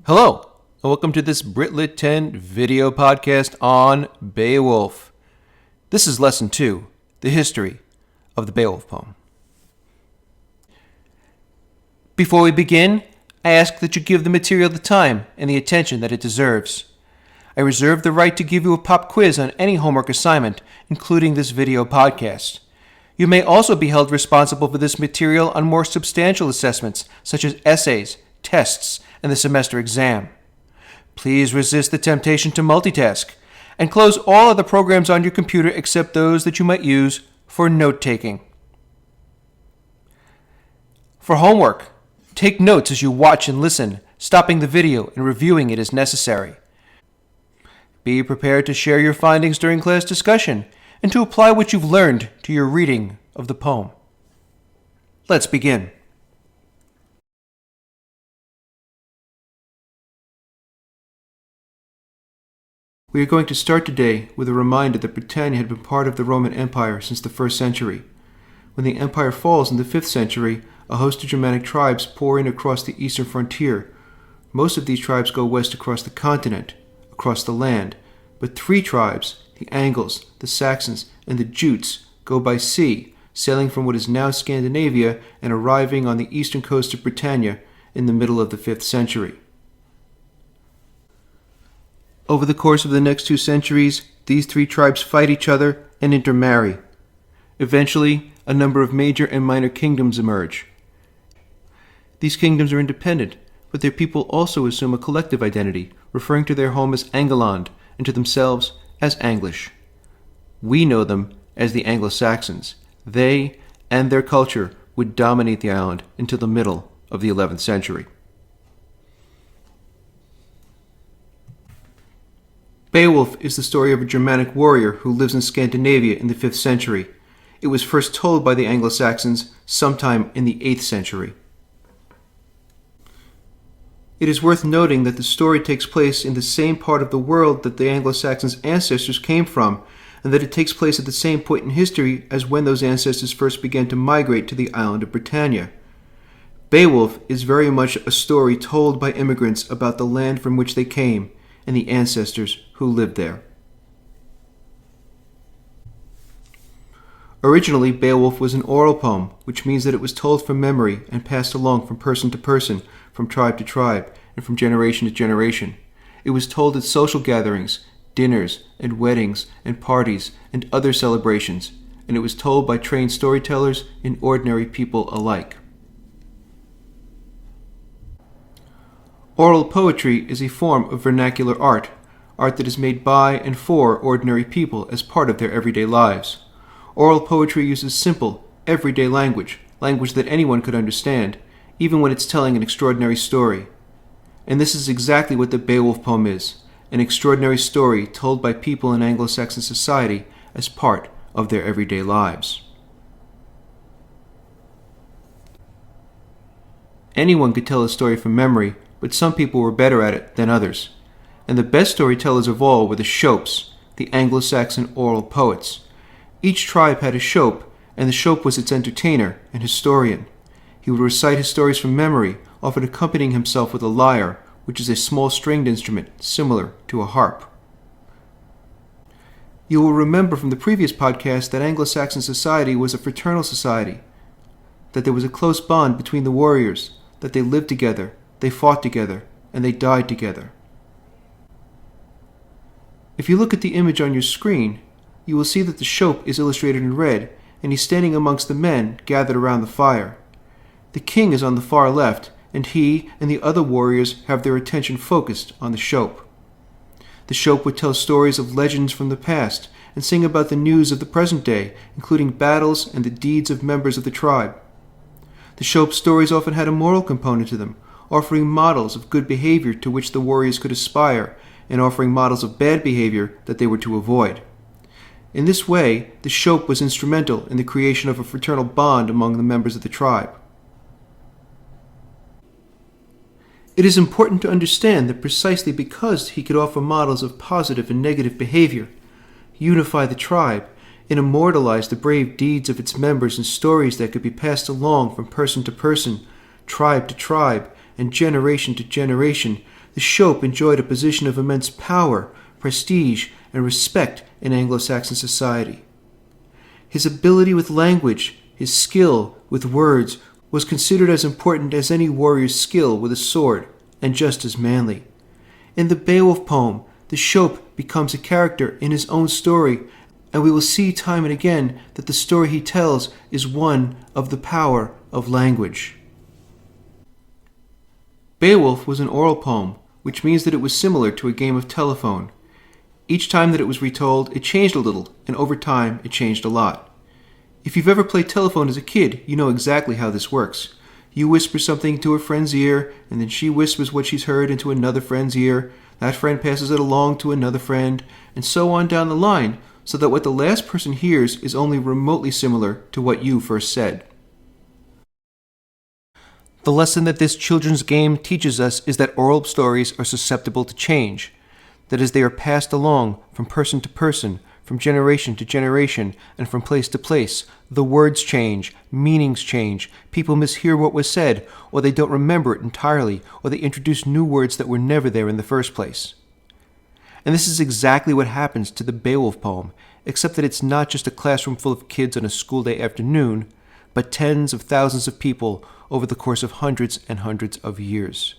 Hello, and welcome to this Britlit 10 video podcast on Beowulf. This is Lesson 2, the history of the Beowulf poem. Before we begin, I ask that you give the material the time and the attention that it deserves. I reserve the right to give you a pop quiz on any homework assignment, including this video podcast. You may also be held responsible for this material on more substantial assessments, such as essays, tests, and the semester exam. Please resist the temptation to multitask and close all other programs on your computer except those that you might use for note-taking. For homework, take notes as you watch and listen, stopping the video and reviewing it as necessary. Be prepared to share your findings during class discussion and to apply what you've learned to your reading of the poem. Let's begin. We are going to start today with a reminder that Britannia had been part of the Roman Empire since the 1st century. When the empire falls in the 5th century, a host of Germanic tribes pour in across the eastern frontier. Most of these tribes go west across the continent, across the land, but 3 tribes, the Angles, the Saxons, and the Jutes, go by sea, sailing from what is now Scandinavia and arriving on the eastern coast of Britannia in the middle of the 5th century. Over the course of the next 2 centuries, these 3 tribes fight each other and intermarry. Eventually, a number of major and minor kingdoms emerge. These kingdoms are independent, but their people also assume a collective identity, referring to their home as Angleland and to themselves as Anglish. We know them as the Anglo-Saxons. They and their culture would dominate the island until the middle of the 11th century. Beowulf is the story of a Germanic warrior who lives in Scandinavia in the 5th century. It was first told by the Anglo-Saxons sometime in the 8th century. It is worth noting that the story takes place in the same part of the world that the Anglo-Saxons' ancestors came from, and that it takes place at the same point in history as when those ancestors first began to migrate to the island of Britannia. Beowulf is very much a story told by immigrants about the land from which they came, and the ancestors who lived there. Originally, Beowulf was an oral poem, which means that it was told from memory and passed along from person to person, from tribe to tribe, and from generation to generation. It was told at social gatherings, dinners, and weddings, and parties, and other celebrations, and it was told by trained storytellers and ordinary people alike. Oral poetry is a form of vernacular art that is made by and for ordinary people as part of their everyday lives. Oral poetry uses simple, everyday language that anyone could understand, even when it's telling an extraordinary story. And this is exactly what the Beowulf poem is, an extraordinary story told by people in Anglo-Saxon society as part of their everyday lives. Anyone could tell a story from memory, but some people were better at it than others. And the best storytellers of all were the Shopes, the Anglo-Saxon oral poets. Each tribe had a Shope, and the Shope was its entertainer and historian. He would recite his stories from memory, often accompanying himself with a lyre, which is a small stringed instrument similar to a harp. You will remember from the previous podcast that Anglo-Saxon society was a fraternal society, that there was a close bond between the warriors, that they lived together, they fought together, and they died together. If you look at the image on your screen, you will see that the Shope is illustrated in red, and he's standing amongst the men gathered around the fire. The king is on the far left, and he and the other warriors have their attention focused on the Shope. The Shope would tell stories of legends from the past, and sing about the news of the present day, including battles and the deeds of members of the tribe. The Shope stories often had a moral component to them, offering models of good behavior to which the warriors could aspire, and offering models of bad behavior that they were to avoid. In this way, the Shope was instrumental in the creation of a fraternal bond among the members of the tribe. It is important to understand that precisely because he could offer models of positive and negative behavior, unify the tribe, and immortalize the brave deeds of its members in stories that could be passed along from person to person, tribe to tribe, and generation to generation, the Shope enjoyed a position of immense power, prestige, and respect in Anglo-Saxon society. His ability with language, his skill with words, was considered as important as any warrior's skill with a sword, and just as manly. In the Beowulf poem, the Shope becomes a character in his own story, and we will see time and again that the story he tells is one of the power of language. Beowulf was an oral poem, which means that it was similar to a game of telephone. Each time that it was retold, it changed a little, and over time, it changed a lot. If you've ever played telephone as a kid, you know exactly how this works. You whisper something into a friend's ear, and then she whispers what she's heard into another friend's ear. That friend passes it along to another friend, and so on down the line, so that what the last person hears is only remotely similar to what you first said. The lesson that this children's game teaches us is that oral stories are susceptible to change. That as they are passed along from person to person, from generation to generation, and from place to place, the words change, meanings change, people mishear what was said, or they don't remember it entirely, or they introduce new words that were never there in the first place. And this is exactly what happens to the Beowulf poem, except that it's not just a classroom full of kids on a school day afternoon, but tens of thousands of people over the course of hundreds and hundreds of years.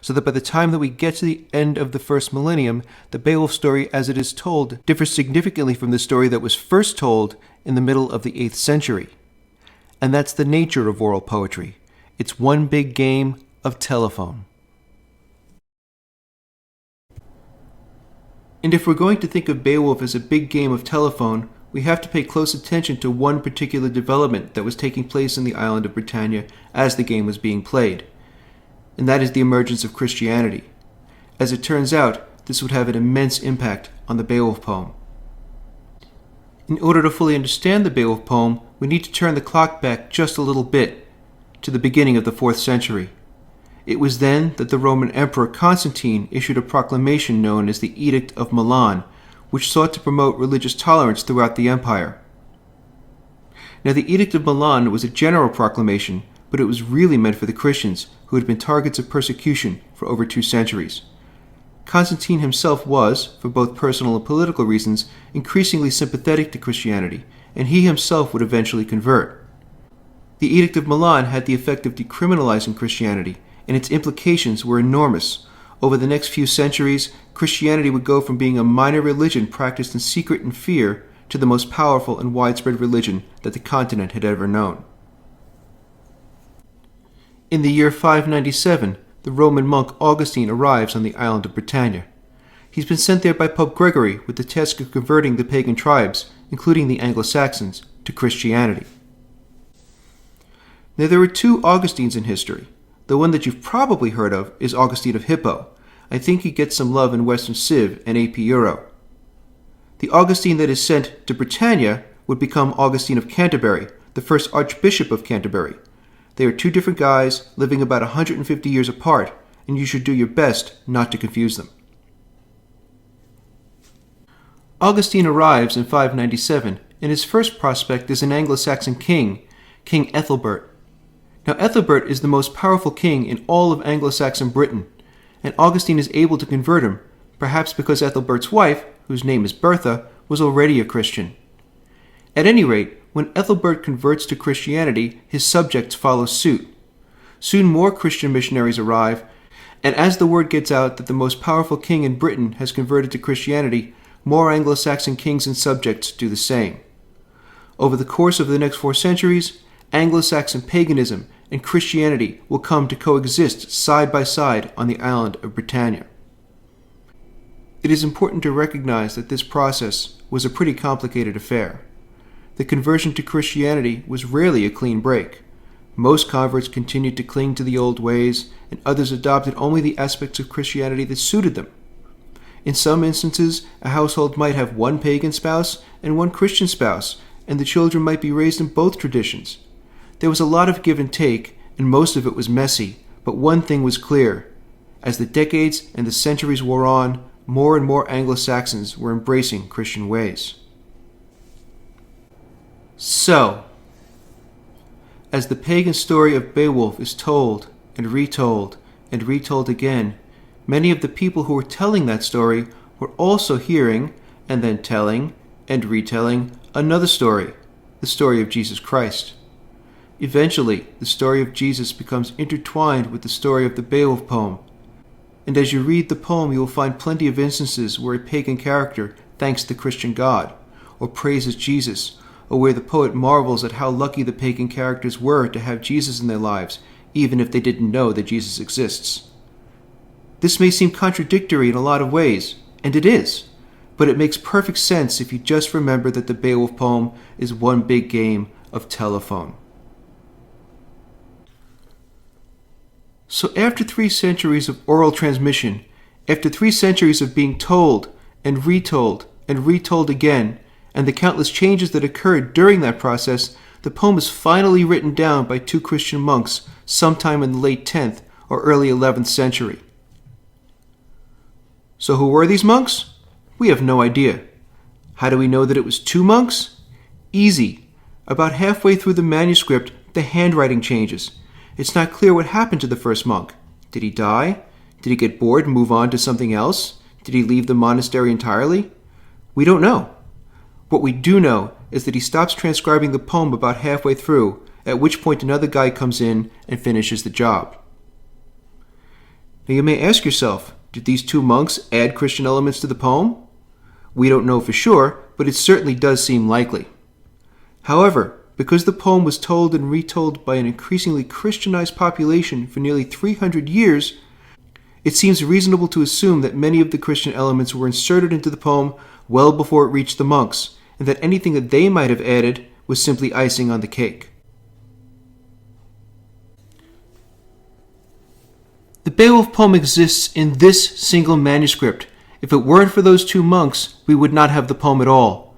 So that by the time that we get to the end of the first millennium, the Beowulf story as it is told differs significantly from the story that was first told in the middle of the 8th century. And that's the nature of oral poetry. It's one big game of telephone. And if we're going to think of Beowulf as a big game of telephone, we have to pay close attention to one particular development that was taking place in the island of Britannia as the game was being played. And that is the emergence of Christianity. As it turns out, this would have an immense impact on the Beowulf poem. In order to fully understand the Beowulf poem, we need to turn the clock back just a little bit, to the beginning of the 4th century. It was then that the Roman Emperor Constantine issued a proclamation known as the Edict of Milan, which sought to promote religious tolerance throughout the empire. Now, the Edict of Milan was a general proclamation, but it was really meant for the Christians, who had been targets of persecution for over 2 centuries. Constantine himself was, for both personal and political reasons, increasingly sympathetic to Christianity, and he himself would eventually convert. The Edict of Milan had the effect of decriminalizing Christianity, and its implications were enormous. Over the next few centuries, Christianity would go from being a minor religion practiced in secret and fear to the most powerful and widespread religion that the continent had ever known. In the year 597, the Roman monk Augustine arrives on the island of Britannia. He's been sent there by Pope Gregory with the task of converting the pagan tribes, including the Anglo-Saxons, to Christianity. Now, there were 2 Augustines in history. The one that you've probably heard of is Augustine of Hippo. I think he gets some love in Western Civ and AP Euro. The Augustine that is sent to Britannia would become Augustine of Canterbury, the first Archbishop of Canterbury. They are 2 different guys living about 150 years apart, and you should do your best not to confuse them. Augustine arrives in 597, and his first prospect is an Anglo-Saxon king, King Ethelbert. Now, Ethelbert is the most powerful king in all of Anglo-Saxon Britain, and Augustine is able to convert him, perhaps because Ethelbert's wife, whose name is Bertha, was already a Christian. At any rate, when Ethelbert converts to Christianity, his subjects follow suit. Soon more Christian missionaries arrive, and as the word gets out that the most powerful king in Britain has converted to Christianity, more Anglo-Saxon kings and subjects do the same. Over the course of the next 4 centuries, Anglo-Saxon paganism and Christianity will come to coexist side by side on the island of Britannia. It is important to recognize that this process was a pretty complicated affair. The conversion to Christianity was rarely a clean break. Most converts continued to cling to the old ways, and others adopted only the aspects of Christianity that suited them. In some instances, a household might have one pagan spouse and one Christian spouse, and the children might be raised in both traditions. There was a lot of give and take, and most of it was messy, but one thing was clear. As the decades and the centuries wore on, more and more Anglo-Saxons were embracing Christian ways. So, as the pagan story of Beowulf is told and retold again, many of the people who were telling that story were also hearing and then telling and retelling another story, the story of Jesus Christ. Eventually, the story of Jesus becomes intertwined with the story of the Beowulf poem, and as you read the poem you will find plenty of instances where a pagan character thanks the Christian God, or praises Jesus, or where the poet marvels at how lucky the pagan characters were to have Jesus in their lives, even if they didn't know that Jesus exists. This may seem contradictory in a lot of ways, and it is, but it makes perfect sense if you just remember that the Beowulf poem is one big game of telephone. So after 3 centuries of oral transmission, after 3 centuries of being told and retold again, and the countless changes that occurred during that process, the poem is finally written down by 2 Christian monks sometime in the late 10th or early 11th century. So who were these monks? We have no idea. How do we know that it was 2 monks? Easy. About halfway through the manuscript, the handwriting changes. It's not clear what happened to the first monk. Did he die? Did he get bored and move on to something else? Did he leave the monastery entirely? We don't know. What we do know is that he stops transcribing the poem about halfway through, at which point another guy comes in and finishes the job. Now you may ask yourself, did these 2 monks add Christian elements to the poem? We don't know for sure, but it certainly does seem likely. However, because the poem was told and retold by an increasingly Christianized population for nearly 300 years, it seems reasonable to assume that many of the Christian elements were inserted into the poem well before it reached the monks, and that anything that they might have added was simply icing on the cake. The Beowulf poem exists in this single manuscript. If it weren't for those 2 monks, we would not have the poem at all.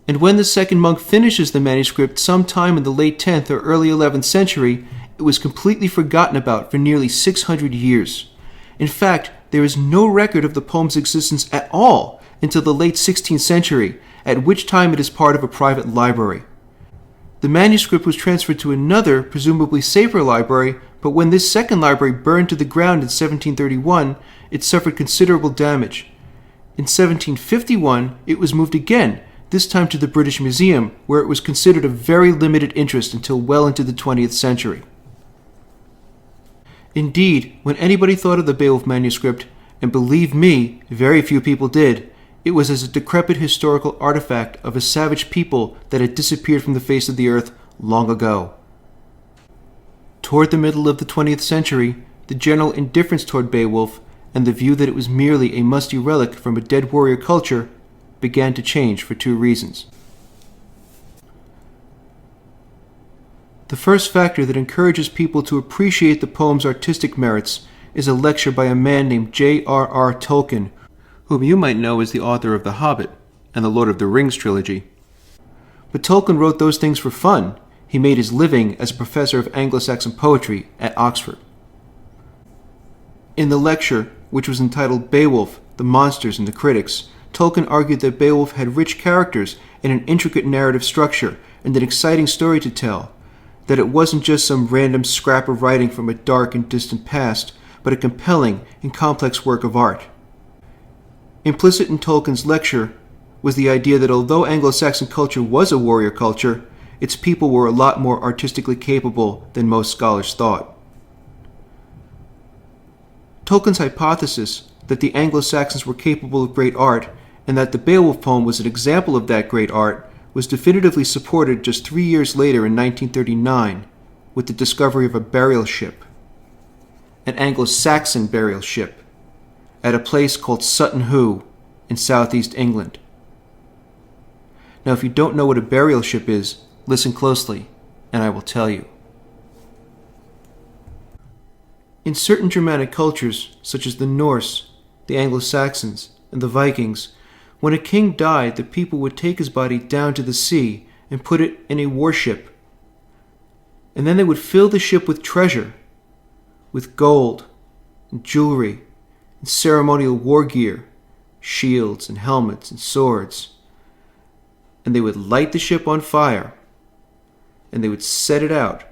And when the second monk finishes the manuscript sometime in the late 10th or early 11th century, it was completely forgotten about for nearly 600 years. In fact, there is no record of the poem's existence at all until the late 16th century, at which time it is part of a private library. The manuscript was transferred to another, presumably safer library, but when this second library burned to the ground in 1731, it suffered considerable damage. In 1751, it was moved again, this time to the British Museum, where it was considered of very limited interest until well into the 20th century. Indeed, when anybody thought of the Beowulf manuscript, and believe me, very few people did, it was as a decrepit historical artifact of a savage people that had disappeared from the face of the earth long ago. Toward the middle of the 20th century, the general indifference toward Beowulf, and the view that it was merely a musty relic from a dead warrior culture, began to change for 2 reasons. The first factor that encourages people to appreciate the poem's artistic merits is a lecture by a man named J.R.R. Tolkien, whom you might know as the author of The Hobbit and the Lord of the Rings trilogy. But Tolkien wrote those things for fun. He made his living as a professor of Anglo-Saxon poetry at Oxford. In the lecture, which was entitled Beowulf, the Monsters and the Critics, Tolkien argued that Beowulf had rich characters and an intricate narrative structure and an exciting story to tell, that it wasn't just some random scrap of writing from a dark and distant past, but a compelling and complex work of art. Implicit in Tolkien's lecture was the idea that although Anglo-Saxon culture was a warrior culture, its people were a lot more artistically capable than most scholars thought. Tolkien's hypothesis that the Anglo-Saxons were capable of great art and that the Beowulf poem was an example of that great art was definitively supported just 3 years later in 1939 with the discovery of a burial ship, an Anglo-Saxon burial ship, at a place called Sutton Hoo in southeast England. Now, if you don't know what a burial ship is, listen closely, and I will tell you. In certain Germanic cultures, such as the Norse, the Anglo-Saxons, and the Vikings, when a king died, the people would take his body down to the sea and put it in a warship. And then they would fill the ship with treasure, with gold, and jewelry, and ceremonial war gear, shields and helmets and swords. And they would light the ship on fire, and they would set it out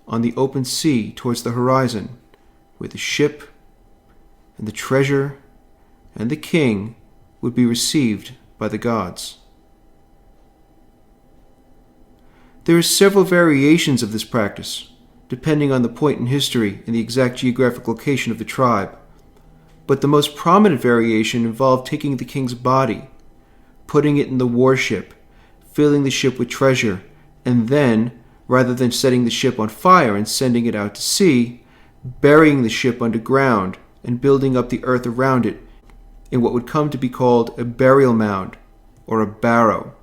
on the open sea towards the horizon, where the ship and the treasure and the king would be received by the gods. There are several variations of this practice, depending on the point in history and the exact geographic location of the tribe, but the most prominent variation involved taking the king's body, putting it in the warship, filling the ship with treasure, and then, rather than setting the ship on fire and sending it out to sea, burying the ship underground and building up the earth around it in what would come to be called a burial mound or a barrow.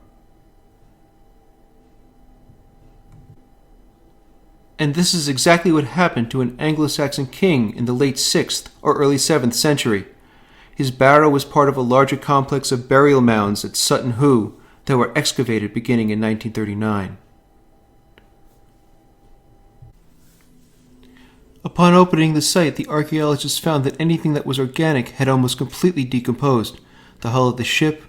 And this is exactly what happened to an Anglo-Saxon king in the late 6th or early 7th century. His barrow was part of a larger complex of burial mounds at Sutton Hoo that were excavated beginning in 1939. Upon opening the site, the archaeologists found that anything that was organic had almost completely decomposed. The hull of the ship,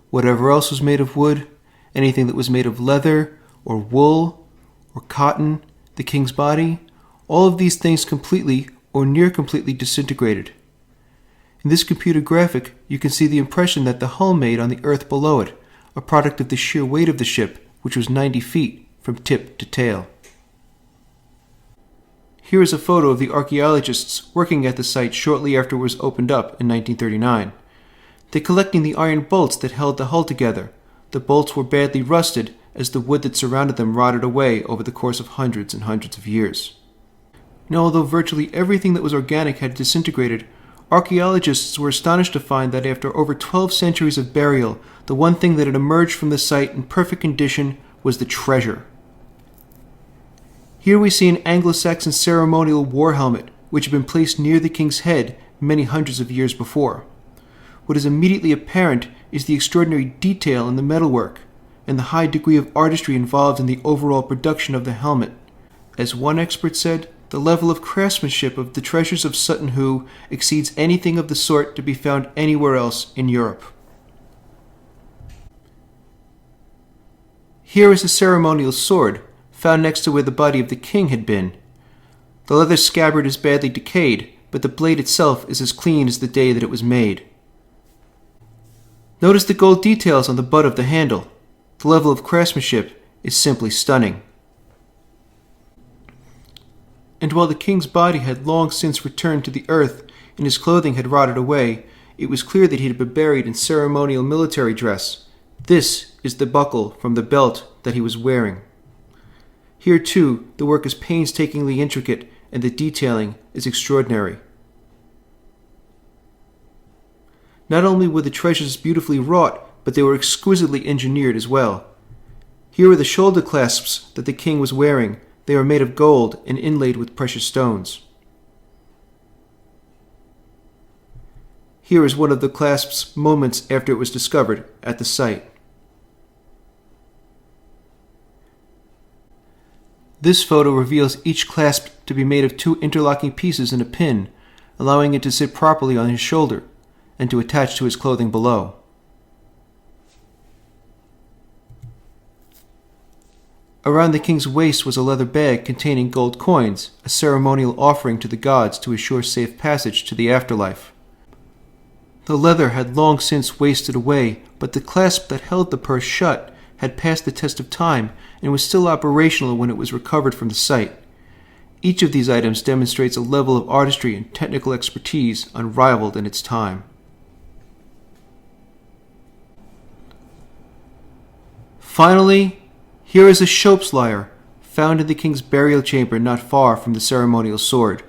whatever else was made of wood, anything that was made of leather or wool or cotton, the king's body, all of these things completely or near completely disintegrated. In this computer graphic, you can see the impression that the hull made on the earth below it, a product of the sheer weight of the ship, which was 90 feet from tip to tail. Here is a photo of the archaeologists working at the site shortly after it was opened up in 1939. They're collecting the iron bolts that held the hull together. The bolts were badly rusted as the wood that surrounded them rotted away over the course of hundreds and hundreds of years. Now, although virtually everything that was organic had disintegrated, archaeologists were astonished to find that after over 12 centuries of burial, the one thing that had emerged from the site in perfect condition was the treasure. Here we see an Anglo-Saxon ceremonial war helmet, which had been placed near the king's head many hundreds of years before. What is immediately apparent is the extraordinary detail in the metalwork, and the high degree of artistry involved in the overall production of the helmet. As one expert said, the level of craftsmanship of the treasures of Sutton Hoo exceeds anything of the sort to be found anywhere else in Europe. Here is a ceremonial sword, found next to where the body of the king had been. The leather scabbard is badly decayed, but the blade itself is as clean as the day that it was made. Notice the gold details on the butt of the handle. The level of craftsmanship is simply stunning. And while the king's body had long since returned to the earth and his clothing had rotted away, it was clear that he had been buried in ceremonial military dress. This is the buckle from the belt that he was wearing. Here, too, the work is painstakingly intricate and the detailing is extraordinary. Not only were the treasures beautifully wrought, but they were exquisitely engineered as well. Here are the shoulder clasps that the king was wearing. They are made of gold and inlaid with precious stones. Here is one of the clasps moments after it was discovered at the site. This photo reveals each clasp to be made of 2 interlocking pieces and a pin, allowing it to sit properly on his shoulder and to attach to his clothing below. Around the king's waist was a leather bag containing gold coins, a ceremonial offering to the gods to assure safe passage to the afterlife. The leather had long since wasted away, but the clasp that held the purse shut had passed the test of time and was still operational when it was recovered from the site. Each of these items demonstrates a level of artistry and technical expertise unrivaled in its time. Finally, here is a Shope's lyre, found in the king's burial chamber not far from the ceremonial sword.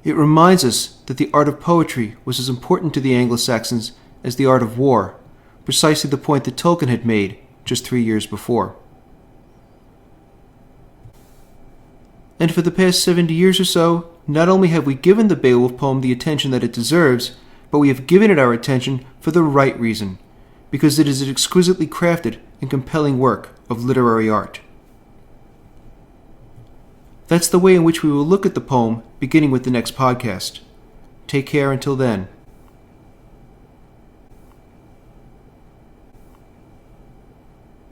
It reminds us that the art of poetry was as important to the Anglo-Saxons as the art of war, precisely the point that Tolkien had made just 3 years before. And for the past 70 years or so, not only have we given the Beowulf poem the attention that it deserves, but we have given it our attention for the right reason, because it is an exquisitely crafted and compelling work of literary art. That's the way in which we will look at the poem beginning with the next podcast. Take care until then.